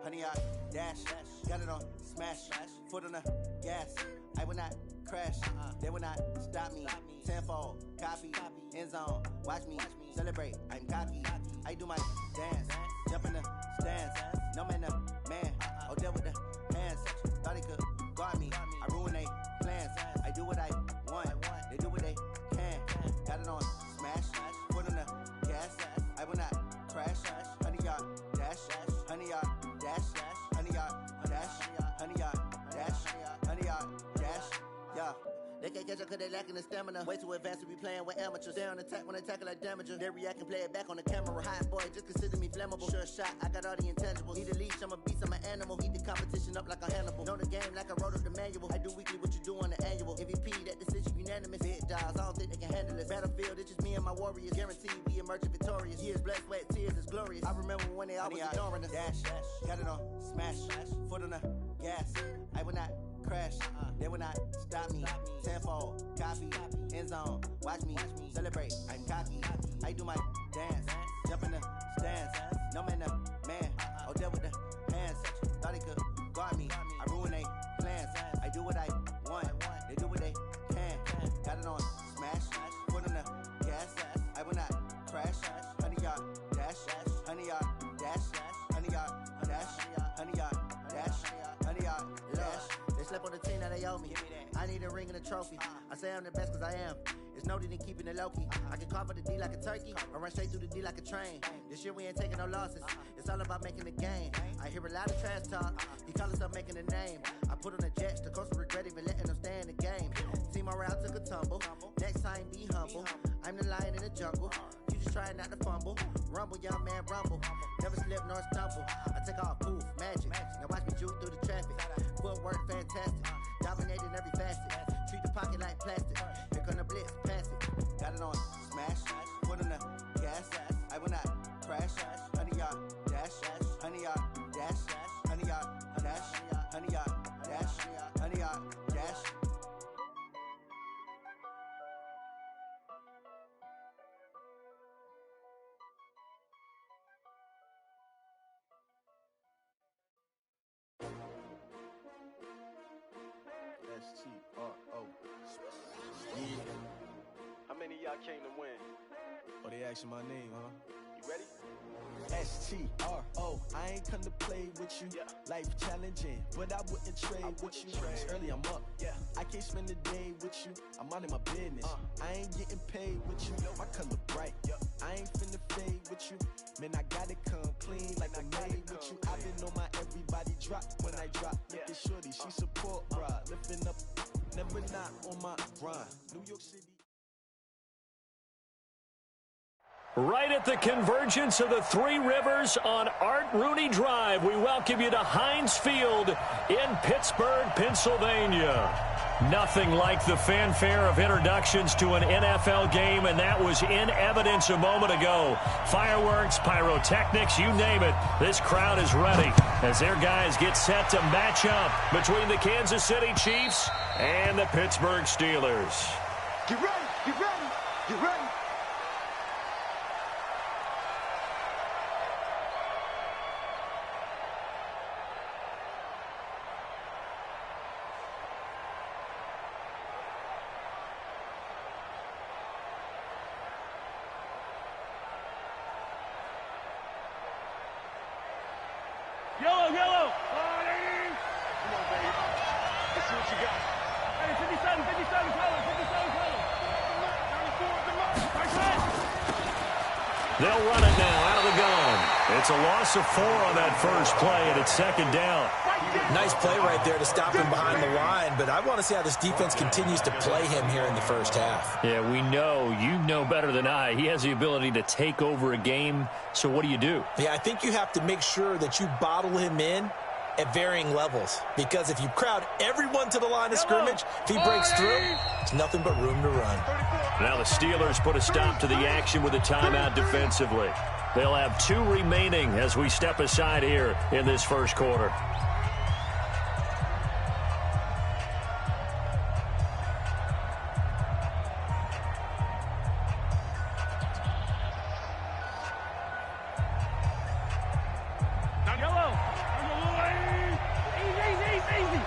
honey, I dash, got it on smash, foot on the gas. I will not crash, they will not stop me. Tenfold, copy, end zone, watch me celebrate. I'm cocky, I do my dance, jump in the stands. No man, man, oh, deal with the hands. Thought he could guard me, I ruin they plans. I do what I want, they do what they can. Got it on smash, foot on the gas. I will not crash, honey, y'all dash, honey, y'all dash, honey, y'all dash, honey, y'all dash, honey, y'all dash, yeah. They can't catch up cause they lacking the stamina. Way too advanced to be playing with amateurs. They on attack when they tackle like damager. They react and play it back on the camera. Hot boy, just consider me flammable. Sure shot, I got all the intangibles. Need a leash, I'm a beast, I'm an animal. Eat the competition up like a Hannibal. Know the game like I wrote up the manual. I do weekly what you do on the annual. MVP, that decision unanimous. Big dials, I don't think they can handle this. Battlefield, it's just me and my warriors. Guaranteed we emerge victorious. Years, blood, sweat, tears, it's glorious. I remember when they always ignoring us. Dash, got it on smash, foot on the gas. I will not crash, they will not stop me. Tenfold, copy, end zone, watch me celebrate. I'm cocky, I do my dance, jump in the stands. No man, man, oh, deal with the hands. Thought he could guard me, I ruin they plans. I do what I want, they do what they can. Got it on smash, foot on the gas. I will not crash, honey, y'all dash, honey, y'all dash, honey, y'all dash, honey, y'all dash, honey, y'all dash. They slept on the team, now they owe me. I need a ring and a trophy. I say I'm the best cause I am. It's no need in keeping it low-key. I can carve up the D like a turkey or run straight through the D like a train. This year we ain't taking no losses. It's all about making the game. I hear a lot of trash talk. He call himself making a name. I put on the Jets. The coach will regret even letting them stay in the game. Team morale took a tumble. Next time be humble. I'm the lion in the jungle. You just trying not to fumble. Rumble, young man, rumble. Never slip nor stumble. I take off, poof, magic. Now watch me juke through the traffic. Footwork fantastic. Dominating every facet. Treat the pocket like plastic. Here come the blitz, pass it. Got it on smash, foot on the gas. I will not crash, honey, y'all dash, honey, y'all dash, honey, y'all dash, honey, y'all dash, honey, y'all dash. S-T-R-O. Yeah. How many of y'all came to win? Oh, they asking my name, huh? You ready? S-T-R-O. I ain't come to play with you. Yeah. Life challenging, but I wouldn't trade with you. It's early, I'm up. Yeah. I can't spend the day with you. I'm minding my business. I ain't getting paid with you. My color bright. I ain't finna fade with you. Man, I gotta come clean like I'm made with you. I've been on my everybody drop when I drop. Look at shorty, she support, bruh. Lifting up, never not on my grind. New York City. Right at the convergence of the Three Rivers on Art Rooney Drive, we welcome you to Heinz Field in Pittsburgh, Pennsylvania. Nothing like the fanfare of introductions to an NFL game, and that was in evidence a moment ago. Fireworks, pyrotechnics, you name it. This crowd is ready as their guys get set to match up between the Kansas City Chiefs and the Pittsburgh Steelers. Get ready, get ready, get ready. Yellow, yellow. Come on, baby. Let's see what you got. Hey, 57 color, 57 color. 94, Nice hit. They'll run it now out of the gun. It's a loss of 4 on that first play, and it's second down. Nice play right there to stop him behind the line, but I want to see how this defense continues to play him here in the first half. Yeah, we know. You know better than I. He has the ability to take over a game, so what do you do? Yeah, I think you have to make sure that you bottle him in at varying levels, because if you crowd everyone to the line of scrimmage, if he breaks through, it's nothing but room to run. Now the Steelers put a stop to the action with a timeout defensively. They'll have 2 remaining as we step aside here in this first quarter. Yellow. easy.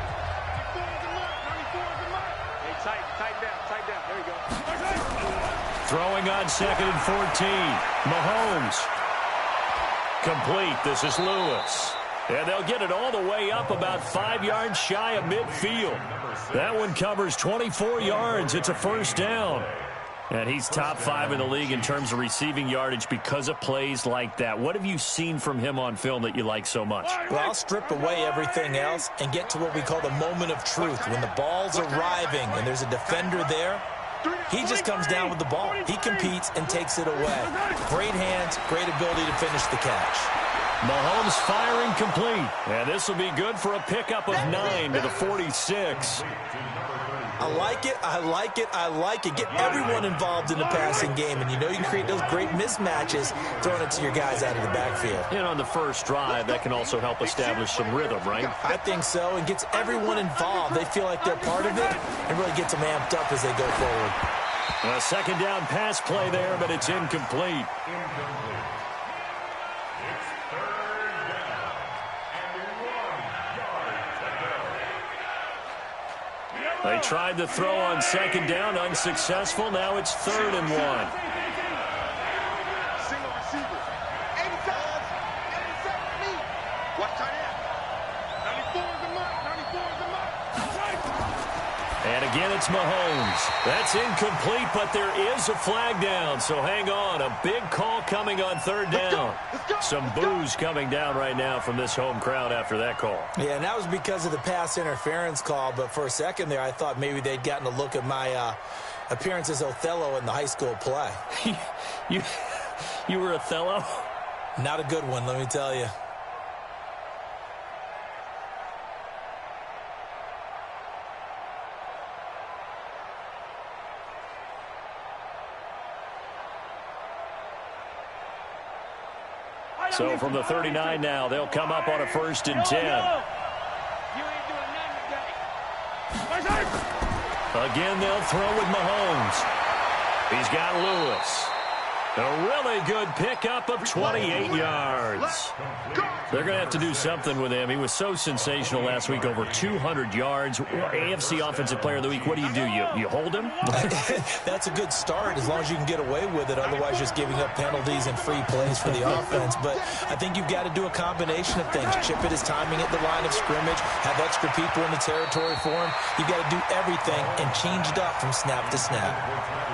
Hey, tighten down. There you go. Throwing on 2nd and 14. Mahomes. Complete. This is Lewis. And they'll get it all the way up about 5 yards shy of midfield. That one covers 24 yards. It's a first down. And he's top 5 in the league in terms of receiving yardage because of plays like that. What have you seen from him on film that you like so much? Well, I'll strip away everything else and get to what we call the moment of truth. When the ball's arriving and there's a defender there, he just comes down with the ball. He competes and takes it away. Great hands, great ability to finish the catch. Mahomes firing complete. And this will be good for a pickup of 9 to the 46. I like it, I like it, I like it. Get everyone involved in the passing game, and you know you can create those great mismatches throwing it to your guys out of the backfield. And on the first drive, that can also help establish some rhythm, right? I think so, and gets everyone involved. They feel like they're part of it, and really gets them amped up as they go forward. A second down pass play there, but it's incomplete. They tried to throw on second down, unsuccessful. Now it's 3rd and 1. Single receiver. 87 me. Watch tight end. 94 is the mark. 94 is the mark. And again, it's Mahomes. That's incomplete, but there is a flag down. So hang on. A big call coming on 3rd down. Some boos coming down right now from this home crowd after that call. Yeah, and that was because of the pass interference call. But for a second there, I thought maybe they'd gotten a look at my appearance as Othello in the high school play. You were Othello? Not a good one, let me tell you. So from the 39 now, they'll come up on a 1st and 10. Again, they'll throw with Mahomes. He's got Lewis. A really good pickup of 28 yards. They're going to have to do something with him. He was so sensational last week, over 200 yards. AFC Offensive Player of the Week, what do? You hold him? That's a good start as long as you can get away with it. Otherwise, just giving up penalties and free plays for the offense. But I think you've got to do a combination of things. Chip it his timing at the line of scrimmage, have extra people in the territory for him. You've got to do everything and change it up from snap to snap.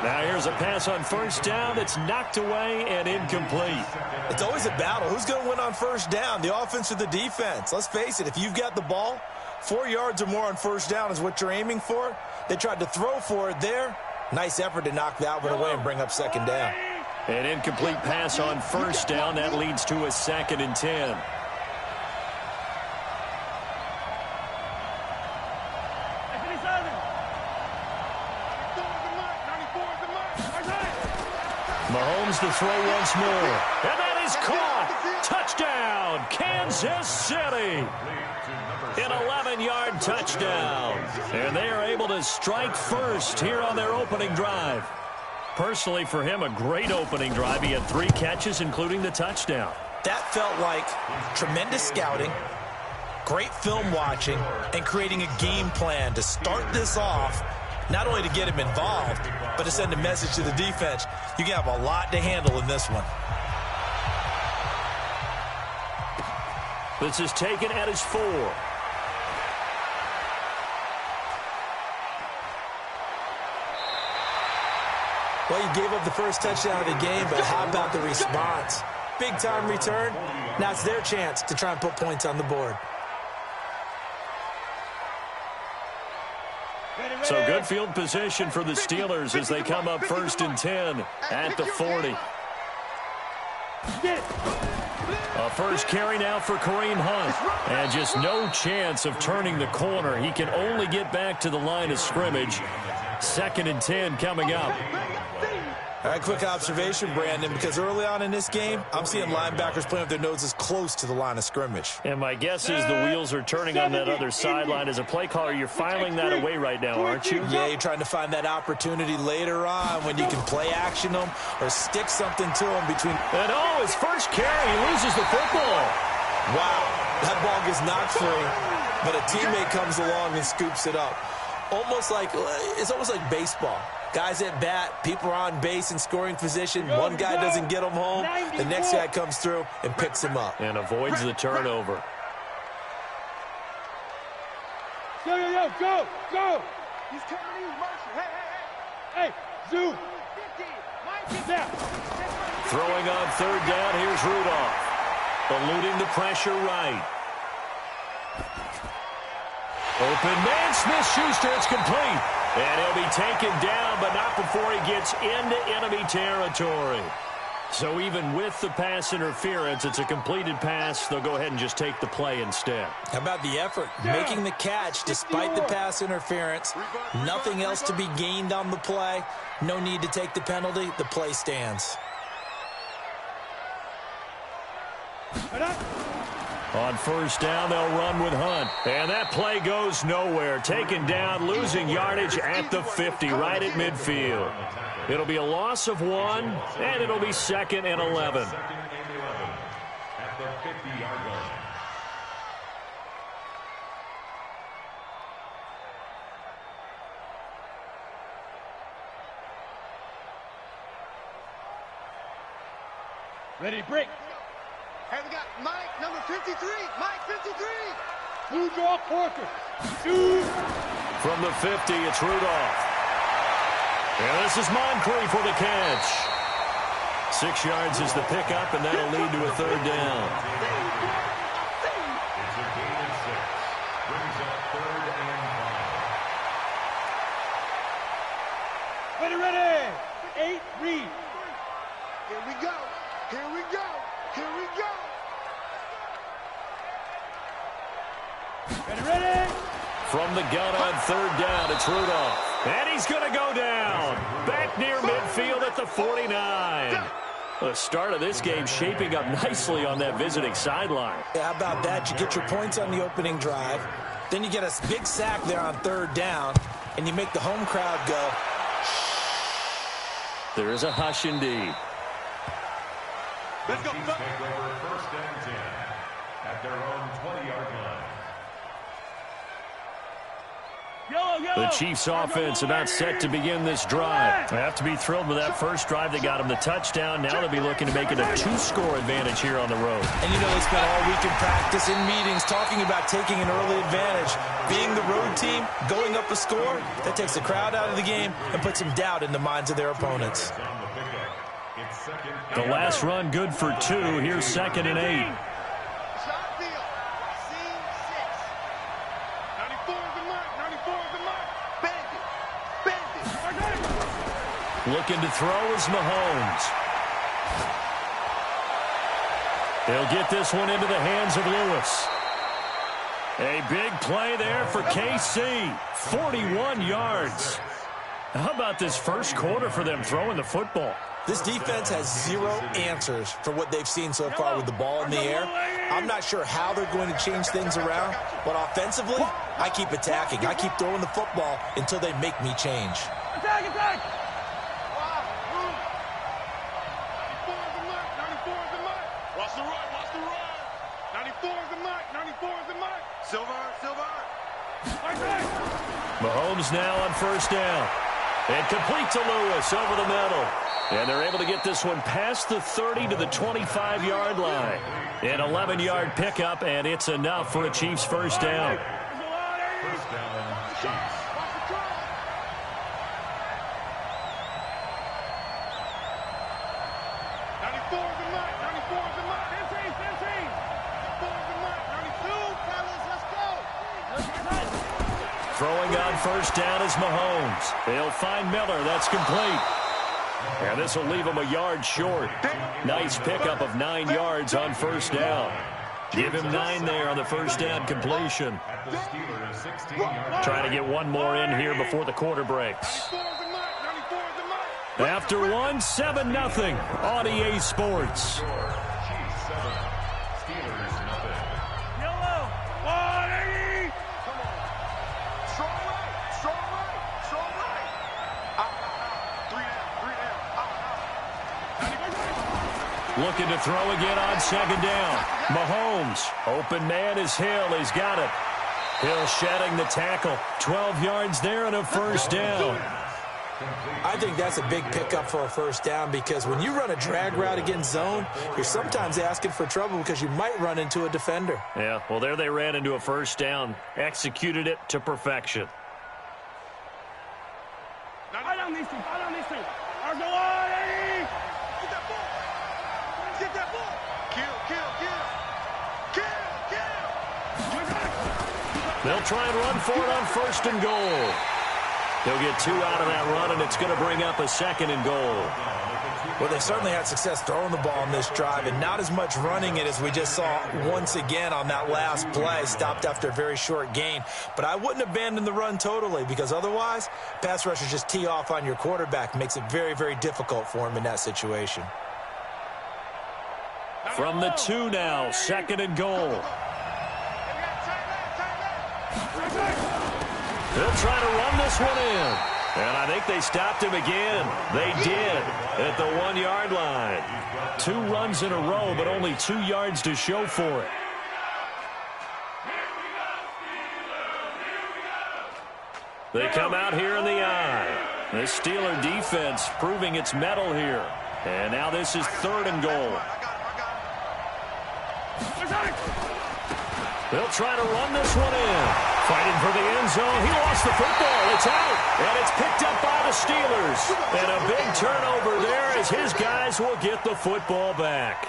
Now here's a pass on 1st down. It's knocked away and incomplete. It's always a battle. Who's going to win on 1st down, the offense or the defense? Let's face it, if you've got the ball, 4 yards or more on 1st down is what you're aiming for. They tried to throw for it there. Nice effort to knock that one away and bring up 2nd down. An incomplete pass on 1st down. That leads to a 2nd and 10. Mahomes to throw once more. And that is caught. Touchdown, Kansas City. An 11-yard touchdown. And they are able to strike first here on their opening drive. Personally, for him, a great opening drive. He had 3 catches, including the touchdown. That felt like tremendous scouting, great film watching, and creating a game plan to start this off, not only to get him involved, but to send a message to the defense. You can have a lot to handle in this one. This is taken at his 4. Well, you gave up the first touchdown of the game, but how about the response? Big-time return. Now it's their chance to try and put points on the board. So good field position for the Steelers as they come up 1st and 10 at the 40. A first carry now for Kareem Hunt. And just no chance of turning the corner. He can only get back to the line of scrimmage. 2nd and 10 coming up. All right, quick observation, Brandon, because early on in this game, I'm seeing linebackers playing with their noses close to the line of scrimmage. And my guess is the wheels are turning on that other sideline. As a play caller, you're filing that away right now, aren't you? Yeah, you're trying to find that opportunity later on when you can play action them or stick something to them between. And his first carry, he loses the football. Wow, that ball gets knocked free. but a teammate comes along and scoops it up. It's almost like baseball. Guys at bat, people are on base in scoring position. One guy doesn't get him home. The next guy comes through and picks him up. And avoids the turnover. Yo, go! He's coming in, Marshall. Hey, Zoo! Now. Throwing on third down, here's Rudolph. Eluding the pressure right. Open man, Smith-Schuster, it's complete. And he'll be taken down, but not before he gets into enemy territory. So even with the pass interference, it's a completed pass. They'll go ahead and just take the play instead. How about the effort? Making the catch despite the pass interference. Nothing else to be gained on the play. No need to take the penalty. The play stands. On first down, they'll run with Hunt. And that play goes nowhere. Taken down, losing yardage at the 50, right at midfield. It'll be a loss of 1, and it'll be 2nd and 11. At the 50-yard line. Ready, break. Hey, we got Mike, number 53. Mike, 53. Blue draw quarter. Shoot. From the 50, it's Rudolph. And this is Moncrief for the catch. 6 yards is the pickup, and that'll lead to a third down. It's a gain of 6. Brings up 3rd and 5. Ready. 8, read. Here we go. Here we go. Here we go. Ready. From the gun on third down, it's Rudolph. And he's going to go down. Back near midfield at the 49. The start of this game shaping up nicely on that visiting sideline. Yeah, how about that? You get your points on the opening drive. Then you get a big sack there on third down. And you make the home crowd go. There is a hush indeed. Let's go. Chiefs take over 1st and 10 at their own 20-yard line. The Chiefs offense about set to begin this drive. They have to be thrilled with that first drive. They got them the touchdown. Now they'll be looking to make it a 2-score advantage here on the road. And you know, they spent all week in practice, in meetings, talking about taking an early advantage. Being the road team, going up a score, that takes the crowd out of the game and puts some doubt in the minds of their opponents. The last run good for 2. Here's 2nd and 8. Looking to throw is Mahomes. He'll get this one into the hands of Lewis. A big play there for KC. 41 yards. How about this first quarter for them throwing the football? This defense has 0 answers for what they've seen so far with the ball in the air. I'm not sure how they're going to change things around, but offensively, I keep attacking. I keep throwing the football until they make me change. Attack, attack. Watch the run, watch the run. 94 is the mark, 94 is the mark. Silver. Mahomes now on first down. And complete to Lewis over the middle. And they're able to get this one past the 30 to the 25-yard line. An 11-yard pickup, and it's enough for a Chiefs first down. First down, Chiefs. Throwing on first down is Mahomes. They'll find Miller. That's complete. And this will leave him a yard short. Nice pickup of 9 yards on first down. Give him 9 there on the first down completion. Trying to get one more in here before the quarter breaks. After 1, 7-0 on EA Sports. Looking to throw again on second down. Mahomes. Open man is Hill. He's got it. Hill shedding the tackle. 12 yards there and a first down. I think that's a big pickup for a first down because when you run a drag route against zone, you're sometimes asking for trouble because you might run into a defender. Yeah, well, there they ran into a first down. Executed it to perfection. Right on these two. Right on these two. Get that ball. Get that ball. Kill. They'll try and run for it on first and goal. They'll get 2 out of that run, and it's going to bring up a second and goal. Well, they certainly had success throwing the ball on this drive, and not as much running it as we just saw once again on that last play. Stopped after a very short gain. But I wouldn't abandon the run totally because otherwise, pass rushers just tee off on your quarterback. Makes it very, very difficult for him in that situation. From the 2 now, second and goal. They'll try to run this one in. And I think they stopped him again. They did at the 1-yard line. 2 runs in a row, but only 2 yards to show for it. They come out here in the eye. The Steeler defense proving its mettle here. And now this is third and goal. They'll try to run this one in. Fighting for the end zone. He lost the football. It's out. And it's picked up by the Steelers. And a big turnover there as his guys will get the football back.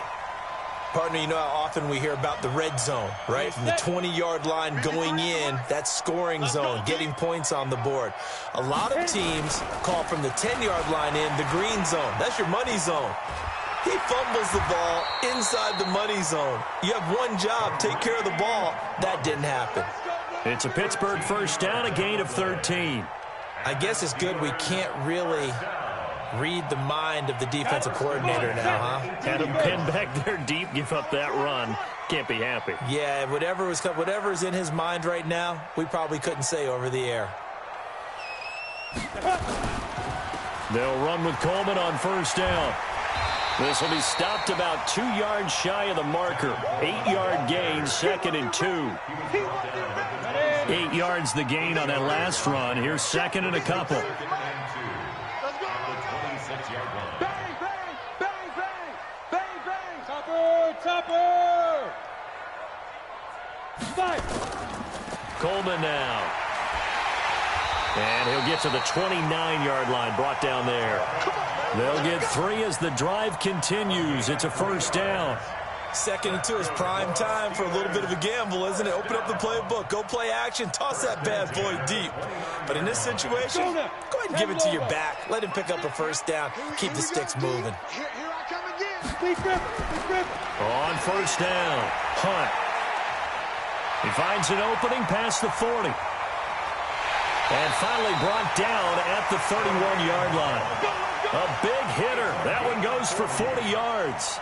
Partner, you know how often we hear about the red zone, right? From the 20-yard line going in, that's scoring zone, getting points on the board. A lot of teams call from the 10-yard line in the green zone. That's your money zone. He fumbles the ball inside the money zone. You have one job, take care of the ball. That didn't happen. It's a Pittsburgh first down, a gain of 13. I guess it's good we can't really read the mind of the defensive coordinator now, huh? Had him pinned back there deep, give up that run. Can't be happy. Yeah, whatever's in his mind right now, we probably couldn't say over the air. They'll run with Coleman on first down. This will be stopped about 2 yards shy of the marker. 8-yard gain, second and 2. 8 yards the gain on that last run. Here's second and a couple. Bang, bang, bang, bang, bang, bang. Topper. Fight. Coleman now. And he'll get to the 29-yard line, brought down there. They'll get 3 as the drive continues. It's a first down. Second and 2 is prime time for a little bit of a gamble, isn't it? Open up the playbook, go play action, toss that bad boy deep. But in this situation, go ahead and give it to your back. Let him pick up a first down. Keep the sticks moving. Here I come again. Please grip. On first down, Hunt. He finds an opening past the 40. And finally brought down at the 31-yard line. A big hitter. That one goes for 40 yards.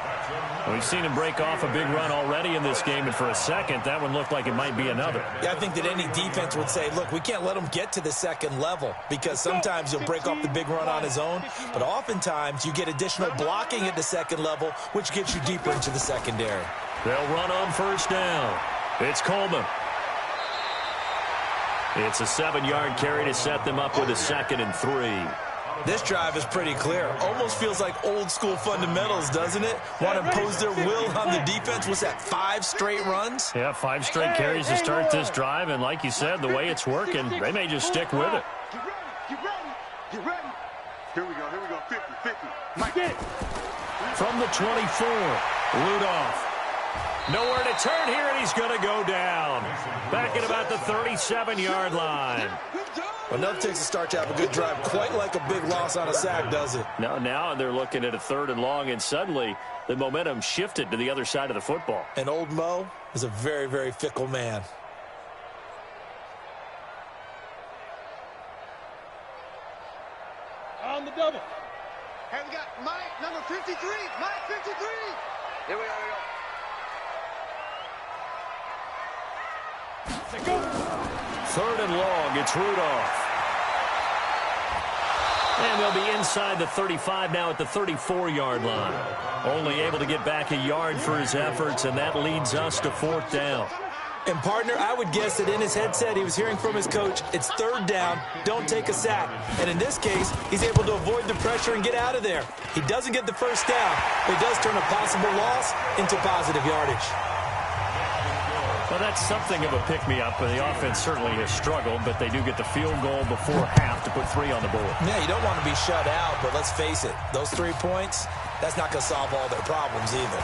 We've seen him break off a big run already in this game, and for a second, that one looked like it might be another. Yeah, I think that any defense would say, look, we can't let him get to the second level because sometimes he'll break off the big run on his own, but oftentimes you get additional blocking at the second level, which gets you deeper into the secondary. They'll run on first down. It's Coleman. It's a 7-yard carry to set them up with a second and 3. This drive is pretty clear. Almost feels like old school fundamentals, doesn't it? Want to impose their will on the defense. Was that 5 straight runs? Yeah, 5 straight carries to start this drive. And like you said, the way it's working, they may just stick with it. Get ready. Here we go. 50. Mike. From the 24, Rudolph. Nowhere to turn here, and he's going to go down. Back at about the 37-yard line. Well, enough takes a start to have a good drive. Quite like a big loss on a sack, does it? Now they're looking at a 3rd and long, and suddenly the momentum shifted to the other side of the football. And old Mo is a very, very fickle man. On the double. Hey, we got Mike, number 53. Mike, 53. Here we go. 3rd and long, it's Rudolph. And they'll be inside the 35 now at the 34-yard line. Only able to get back a yard for his efforts, and that leads us to 4th down. And, partner, I would guess that in his headset he was hearing from his coach, it's third down, don't take a sack. And in this case, he's able to avoid the pressure and get out of there. He doesn't get the first down, but he does turn a possible loss into positive yardage. Well, that's something of a pick-me-up. The offense certainly has struggled, but they do get the field goal before half to put 3 on the board. Yeah, you don't want to be shut out, but let's face it, those 3 points, that's not going to solve all their problems either.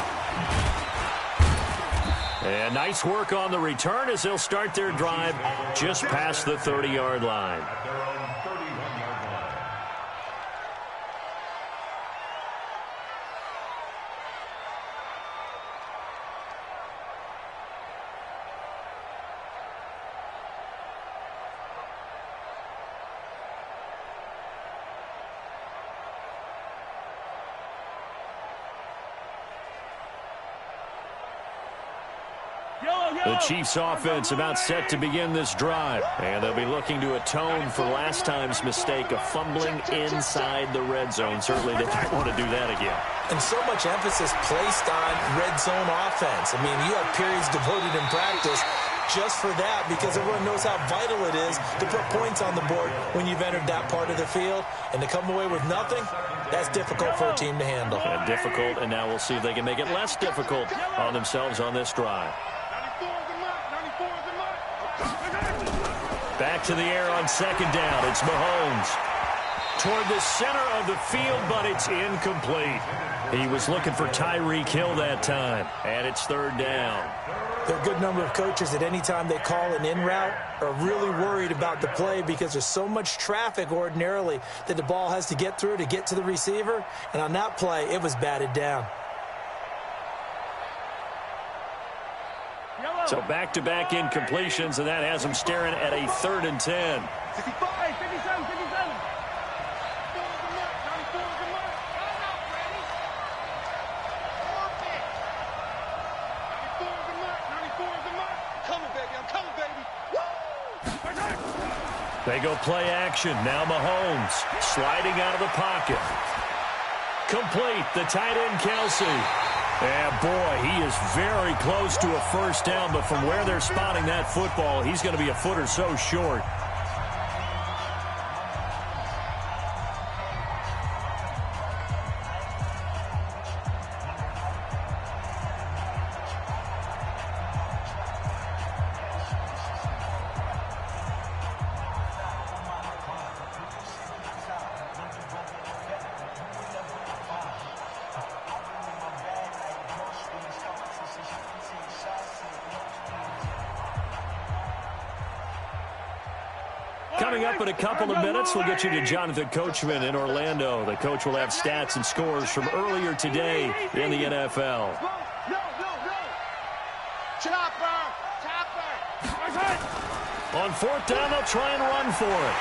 And nice work on the return as they'll start their drive just past the 30-yard line. At their own 31-yard line. The Chiefs offense about set to begin this drive. And they'll be looking to atone for last time's mistake of fumbling inside the red zone. Certainly they don't want to do that again. And so much emphasis placed on red zone offense. I mean, you have periods devoted in practice just for that because everyone knows how vital it is to put points on the board when you've entered that part of the field. And to come away with nothing, that's difficult for a team to handle. And difficult, and now we'll see if they can make it less difficult on themselves on this drive. Back to the air on second down. It's Mahomes. Toward the center of the field, but it's incomplete. He was looking for Tyreek Hill that time, and it's third down. There are a good number of coaches at any time they call an in route are really worried about the play because there's so much traffic ordinarily that the ball has to get through to get to the receiver. And on that play, it was batted down. So back-to-back incompletions, and that has them staring at a 3rd and 10. 55, 57, 57. They go play action. Now Mahomes sliding out of the pocket. Complete. The tight end, Kelsey. And, boy, he is very close to a first down, but from where they're spotting that football, he's going to be a foot or so short. Coming up in a couple of minutes, we'll get you to Jonathan Coachman in Orlando. The coach will have stats and scores from earlier today in the NFL. On 4th down, they'll try and run for it.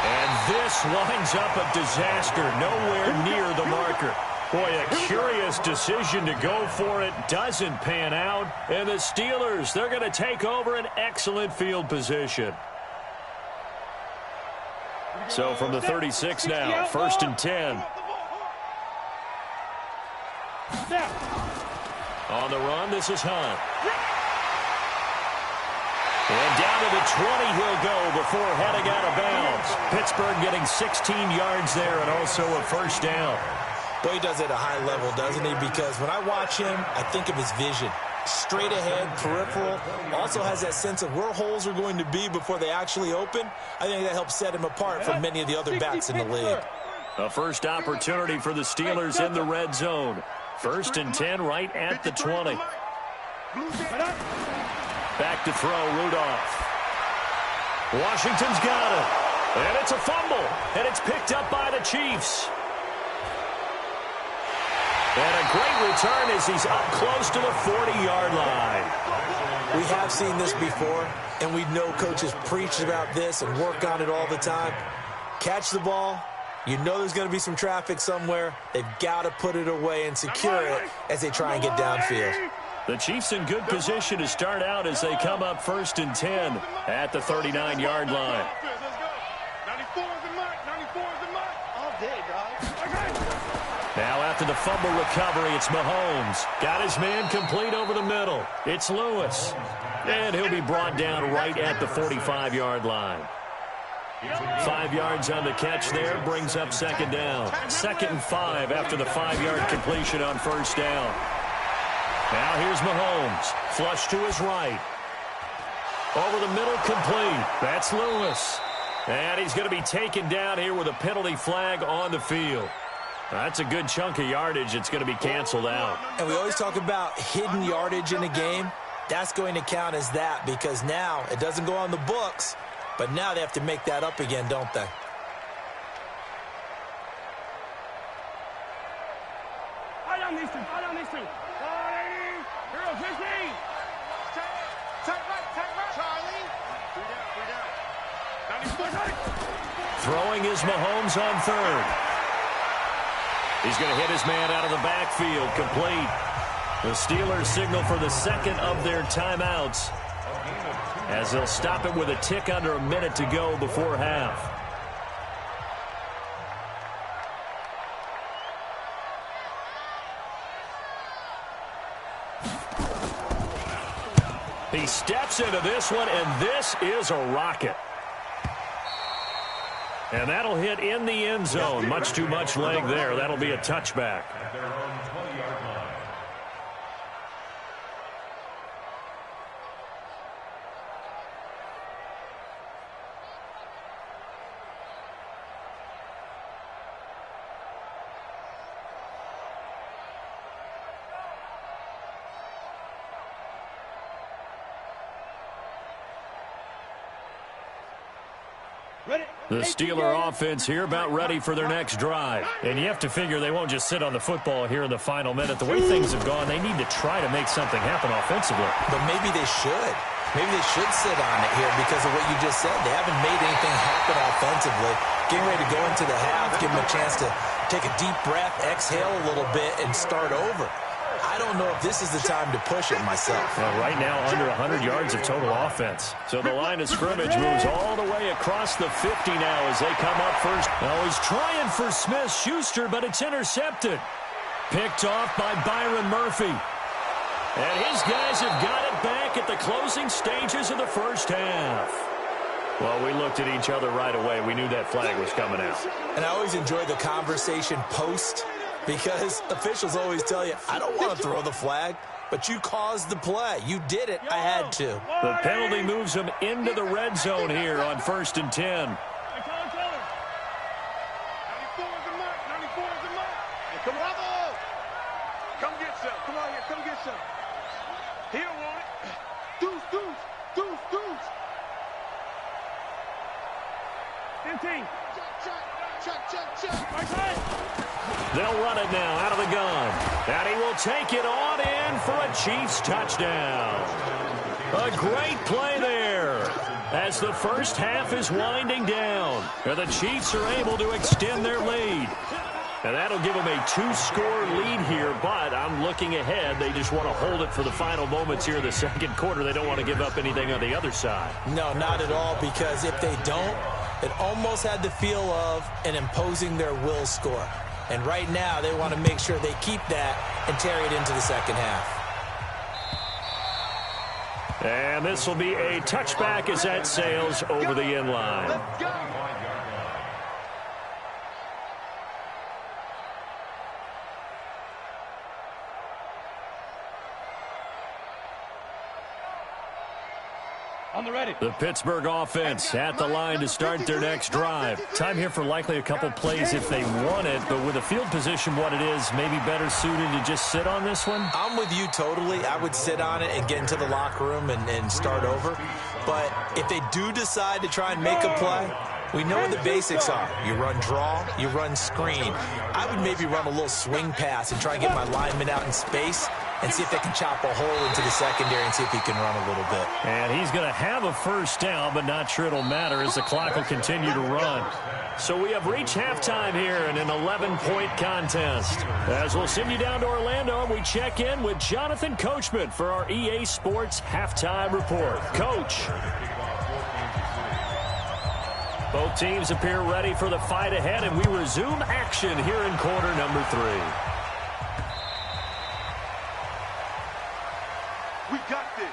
And this winds up a disaster, nowhere near the marker. Boy, a curious decision to go for it. Doesn't pan out. And the Steelers, they're going to take over an excellent field position. So from the 36 now, 1st and 10. On the run, this is Hunt. And down to the 20 he'll go before heading out of bounds. Pittsburgh getting 16 yards there and also a first down. Boy, he does it at a high level, doesn't he? Because when I watch him, I think of his vision. Straight ahead, peripheral, also has that sense of where holes are going to be before they actually open. I think that helps set him apart from many of the other backs in the league. A first opportunity for the Steelers in the red zone. 1st and 10 right at the 20. Back to throw, Rudolph. Washington's got it. And it's a fumble. And it's picked up by the Chiefs. And a great return as he's up close to the 40-yard line. We have seen this before, and we know coaches preach about this and work on it all the time. Catch the ball. You know there's going to be some traffic somewhere. They've got to put it away and secure it as they try and get downfield. The Chiefs in good position to start out as they come up 1st and 10 at the 39-yard line. 94 is the mark. 94 is the mark. All day, guys. Now after the fumble recovery, it's Mahomes. Got his man complete over the middle. It's Lewis. And he'll be brought down right at the 45-yard line. 5 yards on the catch there, brings up second down. 2nd and 5 after the 5-yard completion on first down. Now here's Mahomes, flush to his right. Over the middle, complete. That's Lewis. And he's going to be taken down here with a penalty flag on the field. That's a good chunk of yardage. It's going to be canceled out. And we always talk about hidden yardage in a game. That's going to count as that because now it doesn't go on the books, but now they have to make that up again, don't they? Follow these two. Follow these two. Girls, 15. Tight right. Charlie. 3 down. Throwing is Mahomes on third. He's going to hit his man out of the backfield, complete. The Steelers signal for the second of their timeouts as they'll stop it with a tick under a minute to go before half. He steps into this one, and this is a rocket. And that'll hit in the end zone. Much too much leg there. That'll be a touchback. At their own 20-yard line. The Steeler offense here about ready for their next drive. And you have to figure they won't just sit on the football here in the final minute. The way things have gone, they need to try to make something happen offensively. But maybe they should. Maybe they should sit on it here because of what you just said. They haven't made anything happen offensively. Getting ready to go into the half, give them a chance to take a deep breath, exhale a little bit, and start over. I don't know if this is the time to push it myself. Well, right now, under 100 yards of total offense. So the line of scrimmage moves all the way across the 50 now as they come up first. Now he's trying for Smith-Schuster, but it's intercepted. Picked off by Byron Murphy. And his guys have got it back at the closing stages of the first half. Well, we looked at each other right away. We knew that flag was coming out. And I always enjoy the conversation post because officials always tell you, I don't want to throw the flag, but you caused the play. You did it. I had to. The penalty moves them into the red zone here on 1st and 10. 94 is the mark. 94 is the mark. Hey, come on. Come get some. Come on here. Come get some. He don't want it. Deuce. 15. Check. Right. They'll run it now out of the gun. And he will take it on in for a Chiefs touchdown. A great play there as the first half is winding down. And the Chiefs are able to extend their lead. And that'll give them a 2-score lead here, but I'm looking ahead. They just want to hold it for the final moments here in the second quarter. They don't want to give up anything on the other side. No, not at all, because if they don't, it almost had the feel of an imposing their will score. And right now, they want to make sure they keep that and carry it into the second half. And this will be a touchback as that sails over the end line. Let's go. On the ready. The Pittsburgh offense at the line to start their next drive. Time here for likely a couple plays if they want it, but with the field position what it is, maybe better suited to just sit on this one? I'm with you totally. I would sit on it and get into the locker room and start over. But if they do decide to try and make a play, we know what the basics are. You run draw, you run screen. I would maybe run a little swing pass and try and get my lineman out in space and see if they can chop a hole into the secondary and see if he can run a little bit. And he's going to have a first down, but not sure it'll matter as the clock will continue to run. So we have reached halftime here in an 11-point contest. As we'll send you down to Orlando, we check in with Jonathan Coachman for our EA Sports Halftime Report. Coach. Both teams appear ready for the fight ahead, and we resume action here in quarter number 3. We got this.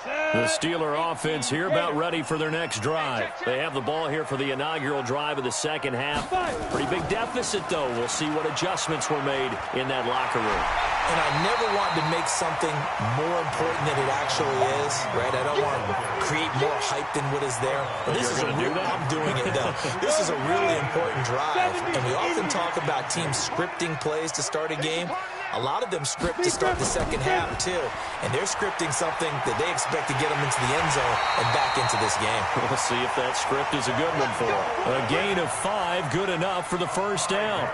The Steeler offense here about ready for their next drive. They have the ball here for the inaugural drive of the second half. Pretty big deficit, though. We'll see what adjustments were made in that locker room. And I never want to make something more important than it actually is, right? I don't want to create more hype than what is there. But this is a real, I'm doing it, though. This is a really important drive. And we often talk about teams scripting plays to start a game. A lot of them script to start the second half, too. And they're scripting something that they expect to get them into the end zone and back into this game. We'll see if that script is a good one for them. A gain of 5, good enough for the first down.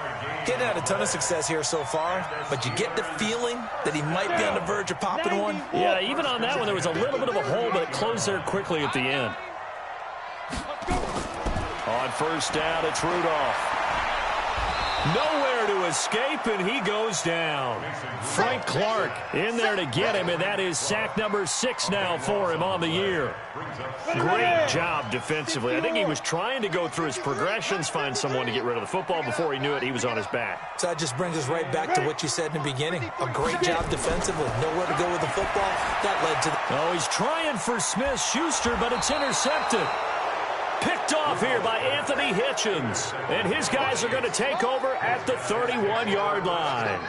Getting had a ton of success here so far, but you get the feeling that he might be on the verge of popping one. Yeah, even on that one, there was a little bit of a hole, but it closed there quickly at the end. On first down, it's Rudolph. Nowhere to escape, and he goes down. Frank Clark in there to get him, and that is sack number 6 now for him on the year. Great job defensively. I think he was trying to go through his progressions, find someone to get rid of the football. Before he knew it, he was on his back. So that just brings us right back to what you said in the beginning. A great job defensively. Nowhere to go with the football. That led to the... Oh, he's trying for Smith-Schuster, but it's intercepted. Picked off here by Anthony Hitchens. And his guys are going to take over at the 31-yard line.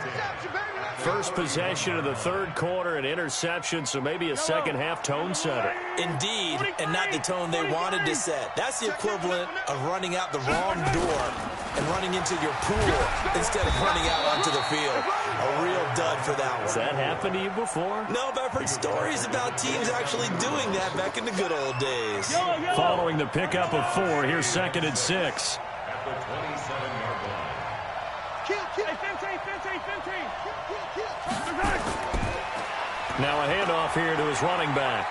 First possession of the third quarter, an interception, so maybe a second-half tone setter. Indeed, and not the tone they wanted to set. That's the equivalent of running out the wrong door and running into your pool instead of running out onto the field. A real dud for that one. Has that happened to you before? No, but I've heard stories about teams actually doing that back in the good old days. Following the pickup of 4, here's 2nd and 6. At the 27-yard line. Now a handoff here to his running back.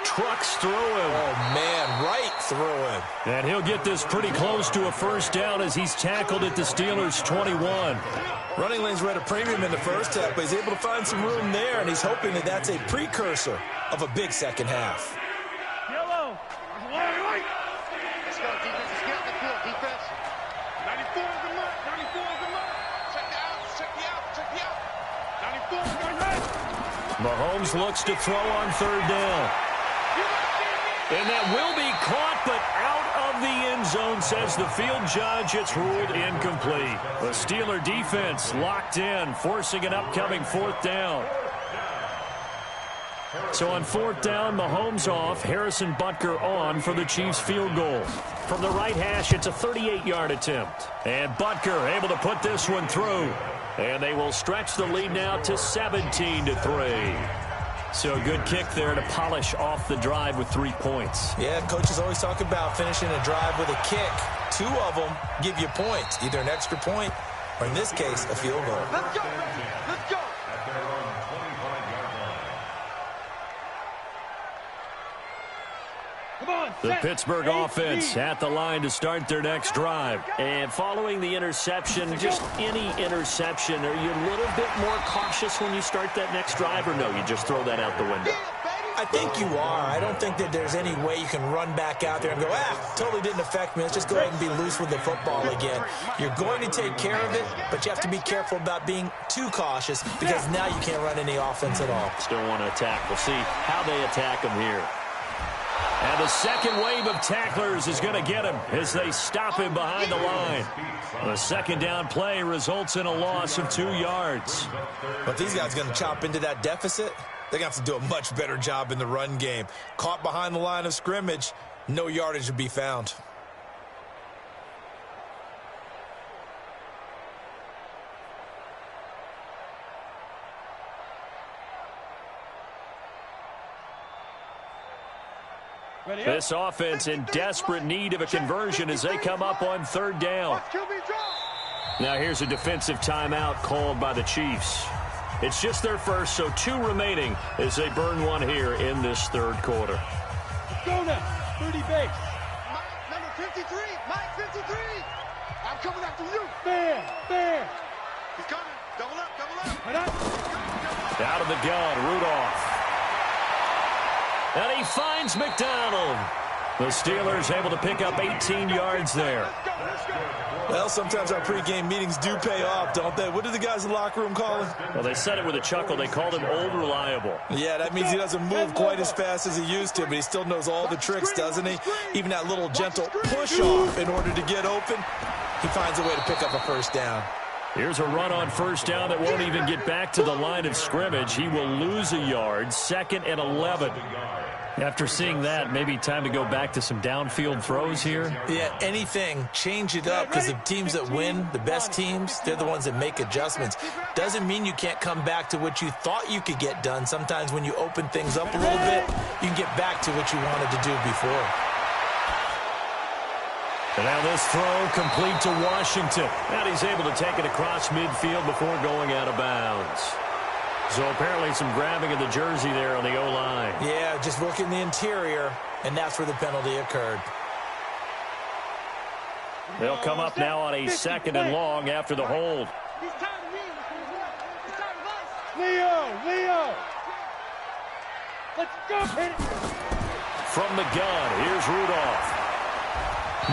Trucks through him. Oh, man, right through him. And he'll get this pretty close to a first down as he's tackled at the Steelers' 21. Running lanes were at a premium in the first half, but he's able to find some room there, and he's hoping that that's a precursor of a big second half. Yellow. Let's go, defense. Let's get on the field, defense. 94 is the mark. 94 is the mark. Check the out. Check the out. Check the out. 94 is the mark. Mahomes looks to throw on third down. And that will be caught, but out of the end zone, says the field judge. It's ruled incomplete. The Steeler defense locked in, forcing an upcoming fourth down. So on fourth down, Mahomes off, Harrison Butker on for the Chiefs field goal. From the right hash, it's a 38-yard attempt. And Butker able to put this one through. And they will stretch the lead now to 17-3. So a good kick there to polish off the drive with 3 points. Yeah, coaches always talk about finishing a drive with a kick. 2 of them give you points, either an extra point or, in this case, a field goal. Let's go. Let's go. At their own 25-yard line. Come on. The Pittsburgh offense at the line to start their next drive. And following the interception, just any interception, are you a little bit more cautious when you start that next drive, or no, you just throw that out the window? I think you are. I don't think that there's any way you can run back out there and go, totally didn't affect me. Let's just go ahead and be loose with the football again. You're going to take care of it, but you have to be careful about being too cautious because now you can't run any offense at all. Still want to attack. We'll see how they attack him here. And the second wave of tacklers is going to get him as they stop him behind the line. The second down play results in a loss of 2 yards. But these guys are going to chop into that deficit. They're going to have to do a much better job in the run game. Caught behind the line of scrimmage, no yardage to be found. This offense in desperate need of a conversion as they come up on third down. Now here's a defensive timeout called by the Chiefs. It's just their first, so 2 remaining as they burn one here in this third quarter. Go now. 30 base. Number 53. Mike 53. I'm coming after you. Fair. He's coming. Double up. Out of the gun, Rudolph. And he finds McDonald. The Steelers able to pick up 18 yards there. Well, sometimes our pregame meetings do pay off, don't they? What do the guys in the locker room call him? Well, they said it with a chuckle. They called him Old Reliable. Yeah, that means he doesn't move quite as fast as he used to, but he still knows all the tricks, doesn't he? Even that little gentle push-off in order to get open, he finds a way to pick up a first down. Here's a run on first down that won't even get back to the line of scrimmage. He will lose a yard, 2nd and 11. After seeing that, maybe time to go back to some downfield throws here. Yeah, anything. Change it up, because the teams that win, the best teams, they're the ones that make adjustments. Doesn't mean you can't come back to what you thought you could get done. Sometimes when you open things up a little bit, you can get back to what you wanted to do before. And now this throw complete to Washington. And he's able to take it across midfield before going out of bounds. So apparently some grabbing of the jersey there on the O-line. Yeah, just working the interior, and that's where the penalty occurred. They'll come up now on a 2nd and long after the hold. Leo! Let's go! Hit it! From the gun, here's Rudolph.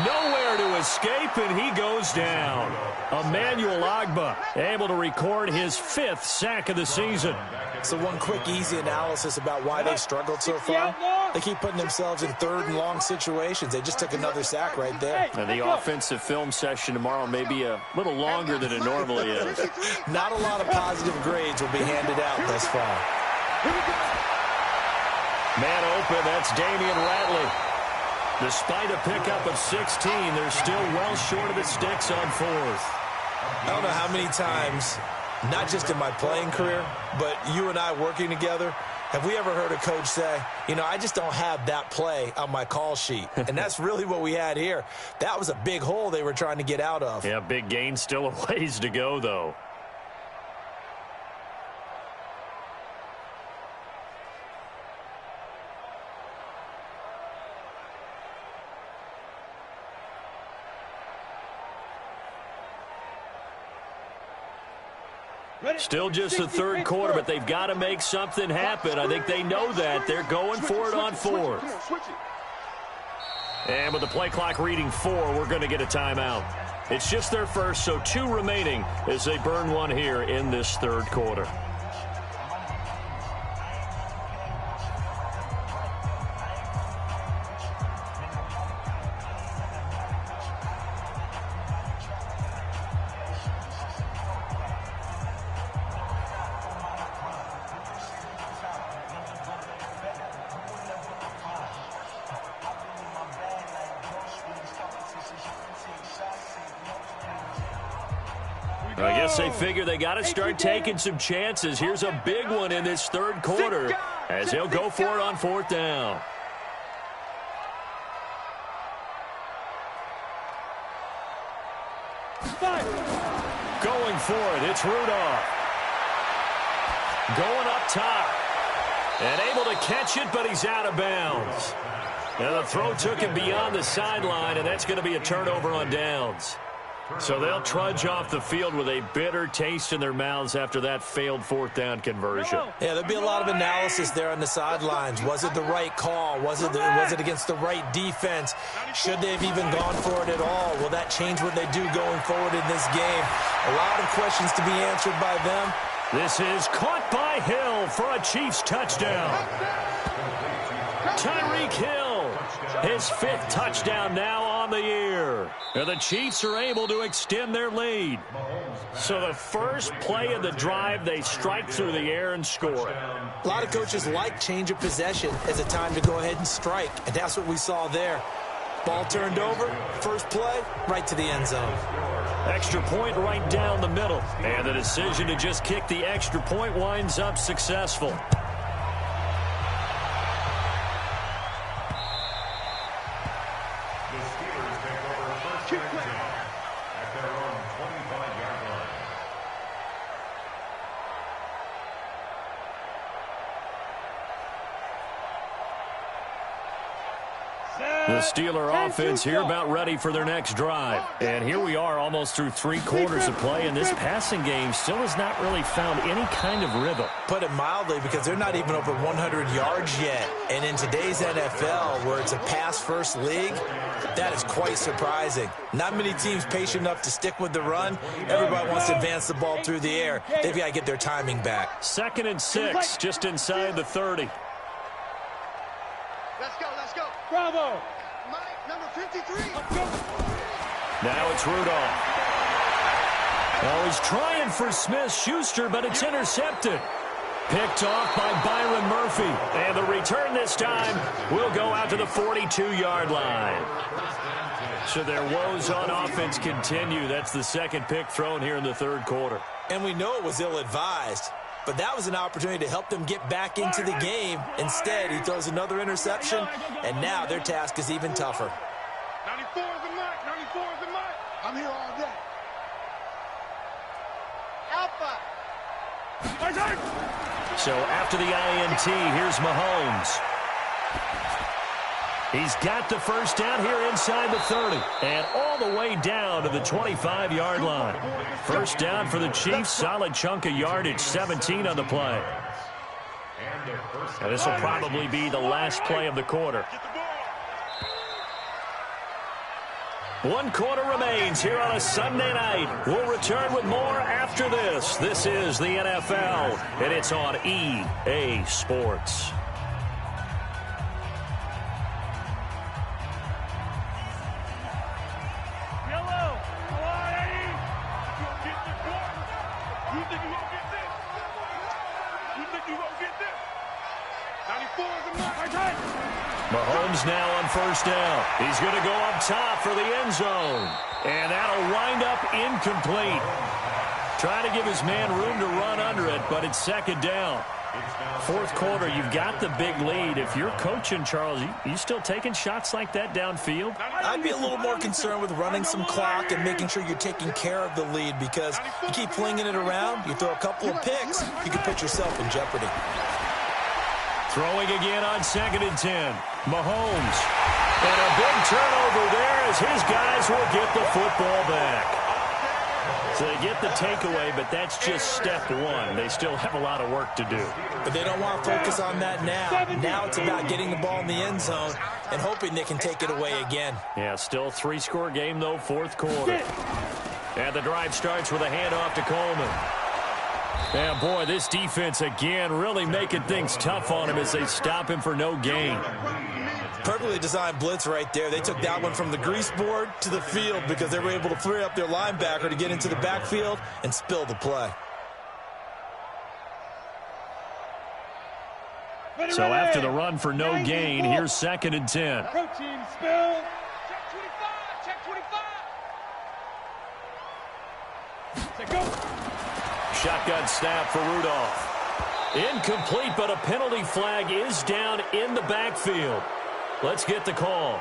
Nowhere to escape, and he goes down. Emmanuel Ogbah able to record his 5th sack of the season. So one quick, easy analysis about why they struggled so far. They keep putting themselves in 3rd and long situations. They just took another sack right there. And the offensive film session tomorrow may be a little longer than it normally is. Not a lot of positive grades will be handed out thus far. Man open, that's Damian Ratley. Despite a pickup of 16, they're still well short of the sticks on 4th. I don't know how many times, not just in my playing career, but you and I working together, have we ever heard a coach say, you know, I just don't have that play on my call sheet. And that's really what we had here. That was a big hole they were trying to get out of. Yeah, big gain, still a ways to go, though. Still just the 3rd quarter, but they've got to make something happen. I think they know that. They're going for it on 4th. And with the play clock reading 4, we're going to get a timeout. It's just their first, so 2 remaining as they burn one here in this 3rd quarter. I guess they figure they got to start taking some chances. Here's a big one in this 3rd quarter as they'll go for it on 4th down. Going for it, it's Rudolph. Going up top. And able to catch it, but he's out of bounds. Now the throw took him beyond the sideline, and that's going to be a turnover on downs. So they'll trudge off the field with a bitter taste in their mouths after that failed 4th down conversion. Yeah, there'll be a lot of analysis there on the sidelines. Was it the right call? Was it against the right defense? Should they have even gone for it at all? Will that change what they do going forward in this game? A lot of questions to be answered by them. This is caught by Hill for a Chiefs touchdown. Tyreek Hill, his 5th touchdown now on the year. And the Chiefs are able to extend their lead. So the first play of the drive, they strike through the air and score it. A lot of coaches like change of possession as a time to go ahead and strike, and that's what we saw there. Ball turned over, first play, right to the end zone. Extra point right down the middle. And the decision to just kick the extra point winds up successful. Set. The Steeler offense here about ready for their next drive. And here we are almost through 3 quarters of play, and this passing game still has not really found any kind of rhythm. Put it mildly, because they're not even over 100 yards yet. And in today's NFL, where it's a pass-first league, that is quite surprising. Not many teams patient enough to stick with the run. Everybody wants to advance the ball through the air. They've got to get their timing back. 2nd and 6, just inside the 30. Let's go, let's go. Bravo. Mike, number 53. Now it's Rudolph. Oh, he's trying for Smith-Schuster, but it's intercepted. Picked off by Byron Murphy. And the return this time will go out to the 42-yard line. So their woes on offense continue. That's the 2nd pick thrown here in the 3rd quarter. And we know it was ill-advised, but that was an opportunity to help them get back into the game. Instead, he throws another interception, and now their task is even tougher. 94 is the mark, 94 is the mark. I'm here all day. Alpha. So after the INT, here's Mahomes. He's got the first down here inside the 30 and all the way down to the 25-yard line. First down for the Chiefs, solid chunk of yardage, 17 on the play. And this will probably be the last play of the quarter. 1 quarter remains here on a Sunday night. We'll return with more after this. This is the NFL, and it's on EA Sports. Mahomes now on first down. He's going to go up top for the end zone. And that'll wind up incomplete. Trying to give his man room to run under it, but it's 2nd down. 4th quarter, you've got the big lead. If you're coaching, Charles, you still taking shots like that downfield? I'd be a little more concerned with running some clock and making sure you're taking care of the lead, because you keep flinging it around, you throw a couple of picks, you can put yourself in jeopardy. Throwing again on 2nd and 10. Mahomes. And a big turnover there as his guys will get the football back. So they get the takeaway, but that's just step 1. They still have a lot of work to do. But they don't want to focus on that now. Now it's about getting the ball in the end zone and hoping they can take it away again. Yeah, still 3-score game, though, 4th quarter. And the drive starts with a handoff to Coleman. And, boy, this defense, again, really making things tough on him as they stop him for no gain. Perfectly designed blitz right there. They took that one from the grease board to the field because they were able to free up their linebacker to get into the backfield and spill the play. So after the run for no gain, here's 2nd and 10. Protein spill. Check 25, check 25. Say go. Shotgun snap for Rudolph. Incomplete, but a penalty flag is down in the backfield. Let's get the call.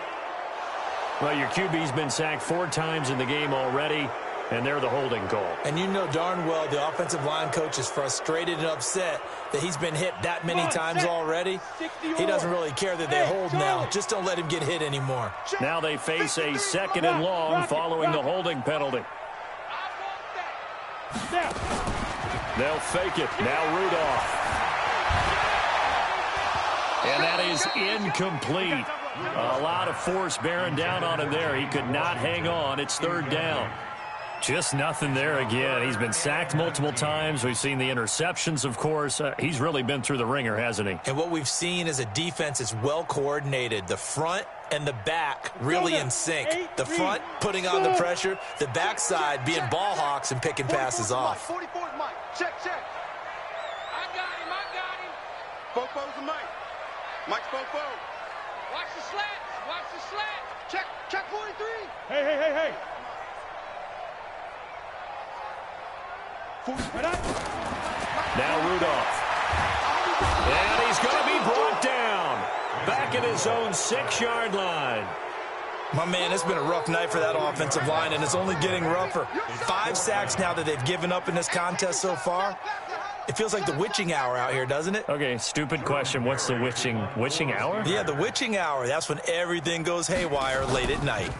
Well, your QB's been sacked 4 times in the game already, and they're the holding call. And you know darn well the offensive line coach is frustrated and upset that he's been hit that many times already. He doesn't really care that they hold now. Just don't let him get hit anymore. Now they face a 2nd and long following the holding penalty. They'll fake it. Now Rudolph. And that is incomplete. A lot of force bearing down on him there. He could not hang on. It's 3rd down. Just nothing there again. He's been sacked multiple times. We've seen the interceptions, of course. He's really been through the ringer, hasn't he? And what we've seen is a defense is well coordinated. The front and the back really in sync. The front putting on the pressure. The backside being ball hawks and picking passes off. 44's Mike. Check, check. I got him, I got him. Fofo's the Mike. Mike's Fofo. Watch the slats, watch the slats. Check, check 43. Hey, hey, hey, hey. Now Rudolph. And he's going to be brought down. Back at his own 6-yard line. My man, it's been a rough night for that offensive line, and it's only getting rougher. 5 sacks now that they've given up in this contest so far. It feels like the witching hour out here, doesn't it? Okay, stupid question. What's the witching hour? Yeah, the witching hour. That's when everything goes haywire late at night.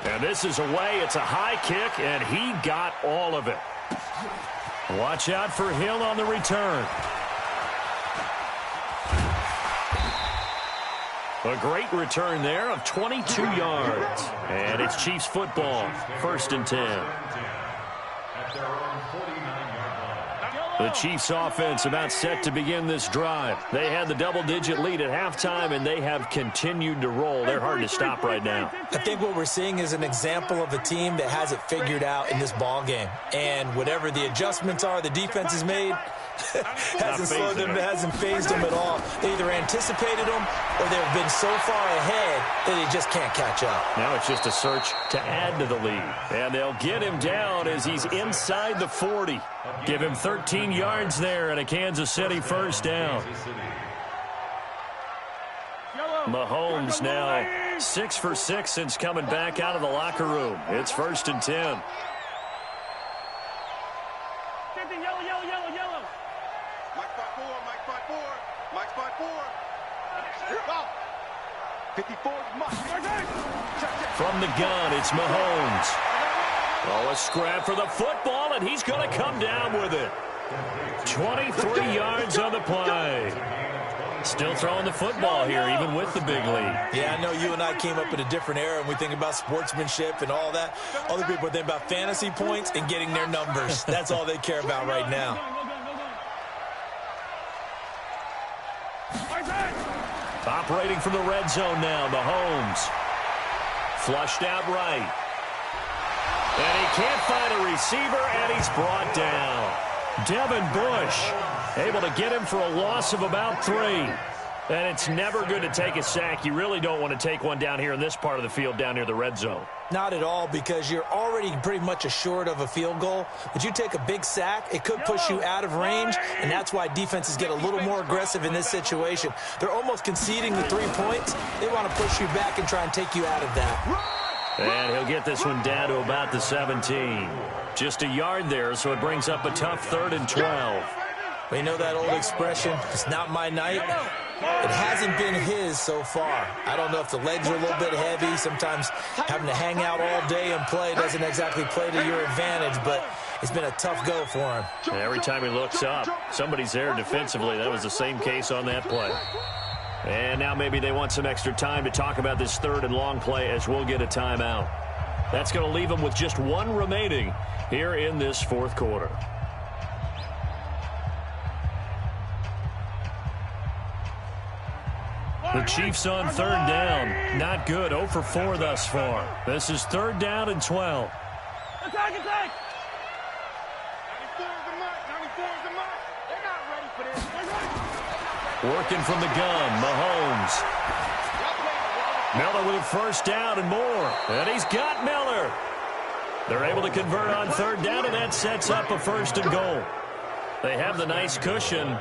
And this is away. It's a high kick, and he got all of it. Watch out for Hill on the return. A great return there of 22 yards. And it's Chiefs football, 1st and 10. The Chiefs offense about set to begin this drive. They had the double-digit lead at halftime, and they have continued to roll. They're hard to stop right now. I think what we're seeing is an example of a team that has it figured out in this ball game. And whatever the adjustments are the defense has made, hasn't slowed them, hasn't phased them at all. They either anticipated them or they've been so far ahead that they just can't catch up. Now it's just a search to add to the lead. And they'll get him down as he's inside the 40. Give him 13 yards there and a Kansas City first down. Mahomes now 6 for 6 since coming back out of the locker room. It's 1st and 10. From the gun, it's Mahomes. Oh, a scrap for the football, and he's going to come down with it. 23 yards on the play. Still throwing the football here, even with the big lead. Yeah, I know you and I came up in a different era, and we think about sportsmanship and all that. Other people think about fantasy points and getting their numbers. That's all they care about right now. Operating from the red zone now, Mahomes. Flushed out right. And he can't find a receiver, and he's brought down. Devin Bush able to get him for a loss of about 3. And it's never good to take a sack. You really don't want to take one down here in this part of the field down near the red zone. Not at all, because you're already pretty much assured of a field goal. But you take a big sack, it could push you out of range, and that's why defenses get a little more aggressive in this situation. They're almost conceding the 3 points. They want to push you back and try and take you out of that. And he'll get this one down to about the 17. Just a yard there, so it brings up a tough 3rd and 12. We know that old expression, it's not my night. It hasn't been his so far. I don't know if the legs are a little bit heavy. Sometimes having to hang out all day and play doesn't exactly play to your advantage, but it's been a tough go for him. And every time he looks up, somebody's there defensively. That was the same case on that play. And now maybe they want some extra time to talk about this 3rd and long play as we'll get a timeout. That's going to leave them with just 1 remaining here in this 4th quarter. The Chiefs on 3rd down. Not good. 0 for 4 thus far. This is 3rd down and 12. Attack, attack! 94 is the mark. 94 is the mark. They're not ready for this. They're ready. Working from the gun, Mahomes. Miller with a first down and more. And he's got Miller. They're able to convert on 3rd down, and that sets up a 1st and goal. They have the nice cushion.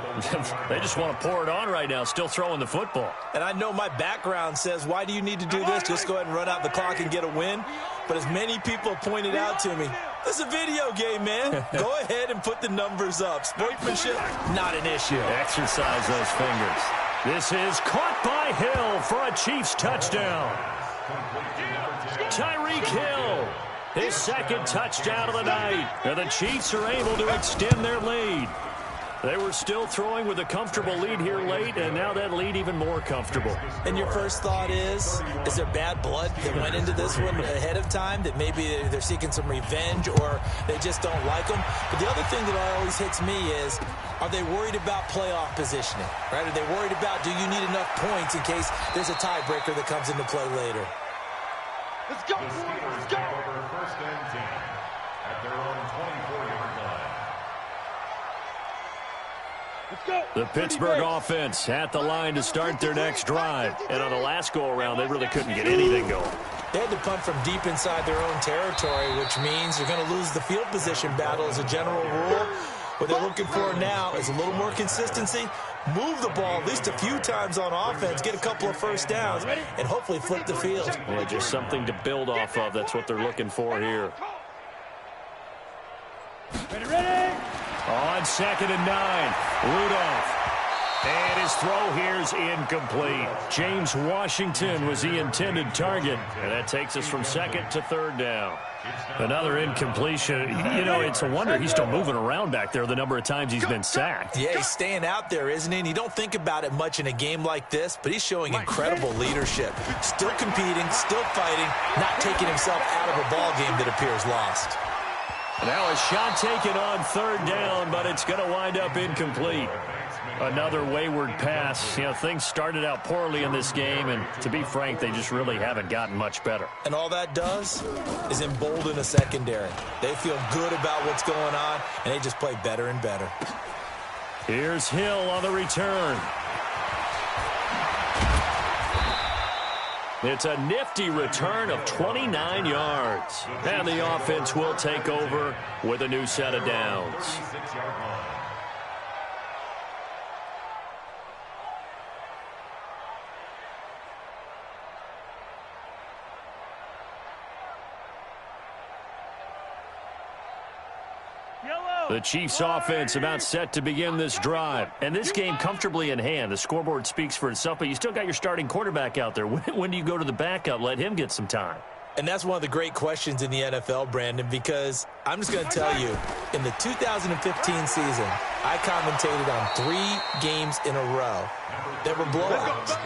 They just want to pour it on right now, still throwing the football. And I know my background says, why do you need to do this? Just go ahead and run out the clock and get a win. But as many people pointed out to me, this is a video game, man. Go ahead and put the numbers up. Sportsmanship, not an issue. Exercise those fingers. This is caught by Hill for a Chiefs touchdown. Tyreek Hill. His 2nd touchdown of the night. And the Chiefs are able to extend their lead. They were still throwing with a comfortable lead here late, and now that lead even more comfortable. And your first thought is there bad blood that went into this one ahead of time, that maybe they're seeking some revenge or they just don't like them? But the other thing that always hits me is, are they worried about playoff positioning? Right? Are they worried about, do you need enough points in case there's a tiebreaker that comes into play later? Let's go, let's go. Over 1st and 10 at their own 24-yard line. Let's go. The Pittsburgh offense at the line to start their next drive. And on the last go-around, they really couldn't get anything going. They had to punt from deep inside their own territory, which means they're going to lose the field position battle as a general rule. What they're looking for now is a little more consistency, move the ball at least a few times on offense, get a couple of first downs, and hopefully flip the field. Yeah, just something to build off of. That's what they're looking for here. Ready, ready. On 2nd and 9, Rudolph. And his throw here is incomplete. James Washington was the intended target. And that takes us from 2nd to 3rd down. Another incompletion. You know, it's a wonder he's still moving around back there the number of times he's been sacked. Yeah, he's staying out there, isn't he? And you don't think about it much in a game like this, but he's showing incredible leadership. Still competing, still fighting, not taking himself out of a ball game that appears lost. Now a shot taken on 3rd down, but it's going to wind up incomplete. Another wayward pass. You know, things started out poorly in this game, and to be frank, they just really haven't gotten much better. And all that does is embolden a secondary. They feel good about what's going on, and they just play better and better. Here's Hill on the return. It's a nifty return of 29 yards. And the offense will take over with a new set of downs. The Chiefs offense about set to begin this drive. And this game comfortably in hand. The scoreboard speaks for itself, but you still got your starting quarterback out there. When do you go to the backup? Let him get some time. And that's one of the great questions in the NFL, Brandon, because I'm just going to tell you, in the 2015 season, I commentated on 3 games in a row that were blowouts.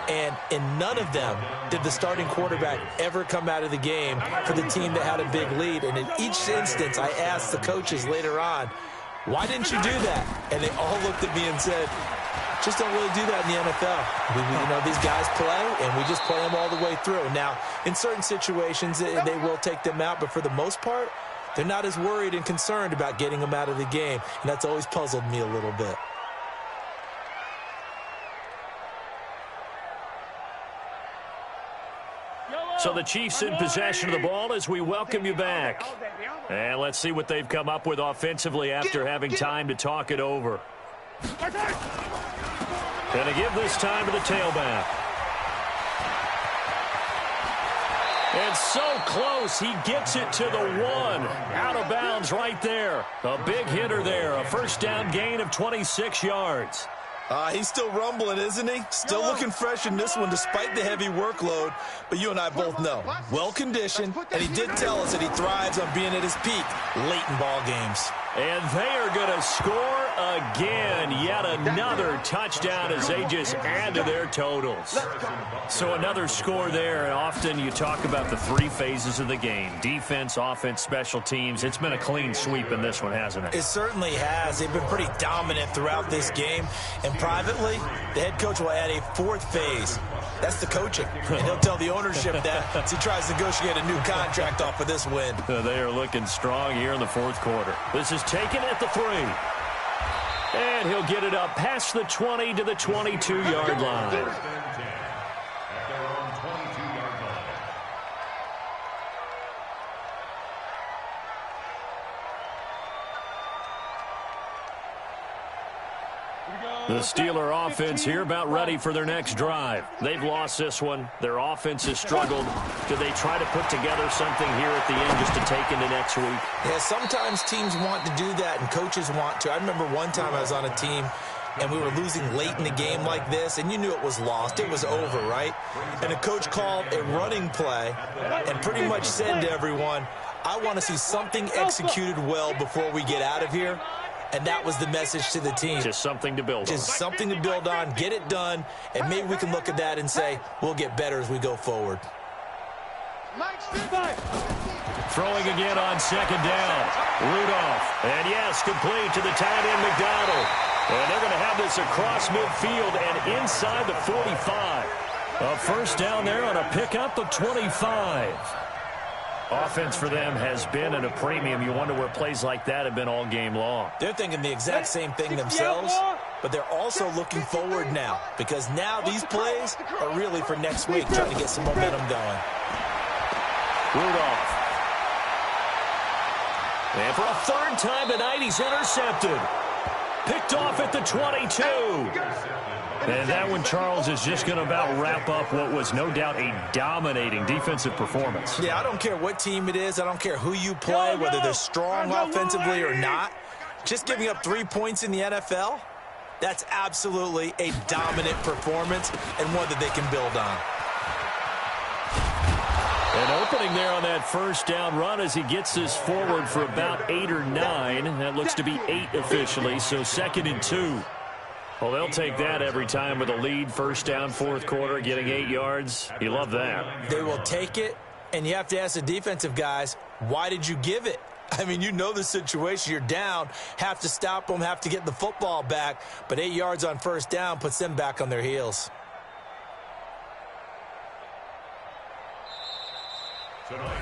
And in none of them did the starting quarterback ever come out of the game for the team that had a big lead. And in each instance, I asked the coaches later on, why didn't you do that? And they all looked at me and said, just don't really do that in the NFL. You know, these guys play, and we just play them all the way through. Now, in certain situations, they will take them out, but for the most part, they're not as worried and concerned about getting them out of the game. And that's always puzzled me a little bit. So the Chiefs in possession of the ball as we welcome you back. And let's see what they've come up with offensively after having time to talk it over. Going to give this time to the tailback. And so close, he gets it to the 1. Out of bounds right there. A big hitter there. A first down gain of 26 yards. He's still rumbling, isn't he? Still looking fresh in this one despite the heavy workload. But you and I both know, well-conditioned, and he did tell us that he thrives on being at his peak late in ball games. And they are going to score again. Yet another touchdown as they just add to their totals. So another score there. And often you talk about the 3 phases of the game. Defense, offense, special teams. It's been a clean sweep in this one, hasn't it? It certainly has. They've been pretty dominant throughout this game. And privately, the head coach will add a 4th phase. That's the coaching. And he'll tell the ownership that as he tries to negotiate a new contract off of this win. They are looking strong here in the 4th quarter. This is taken at the 3. And he'll get it up past the 20 to the 22-yard line. The Steeler offense here about ready for their next drive. They've lost this one. Their offense has struggled. Do they try to put together something here at the end just to take into next week? Yeah, sometimes teams want to do that and coaches want to. I remember one time I was on a team and we were losing late in the game like this, and you knew it was lost. It was over, right? And the coach called a running play and pretty much said to everyone, I want to see something executed well before we get out of here. And that was the message to the team. Just something to build on. Just something to build on, get it done, and maybe we can look at that and say, we'll get better as we go forward. Throwing again on 2nd down. Rudolph. And yes, complete to the tight end, McDonald. And they're going to have this across midfield and inside the 45. A first down there on a pickup of 25. Offense for them has been at a premium. You wonder where plays like that have been all game long. They're thinking the exact same thing themselves, but they're also looking forward now because now these plays are really for next week, trying to get some momentum going. Rudolph. And for a 3rd time tonight, he's intercepted. Picked off at the 22. And that one, Charles, is just going to about wrap up what was no doubt a dominating defensive performance. Yeah, I don't care what team it is. I don't care who you play, whether they're strong offensively or not. Just giving up 3 points in the NFL? That's absolutely a dominant performance and one that they can build on. An opening there on that first down run as he gets this forward for about 8 or 9. That looks to be 8 officially, so 2nd and 2. Well, they'll take that every time with a lead, first down, fourth quarter, getting 8 yards. You love that. They will take it, and you have to ask the defensive guys, why did you give it? I mean, you know the situation. You're down, have to stop them, have to get the football back, but 8 yards on first down puts them back on their heels.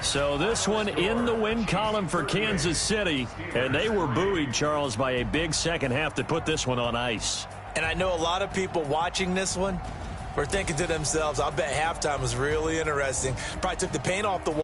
So this one in the win column for Kansas City, and they were buoyed, Charles, by a big second half that put this one on ice. And I know a lot of people watching this one were thinking to themselves, I bet halftime was really interesting. Probably took the paint off the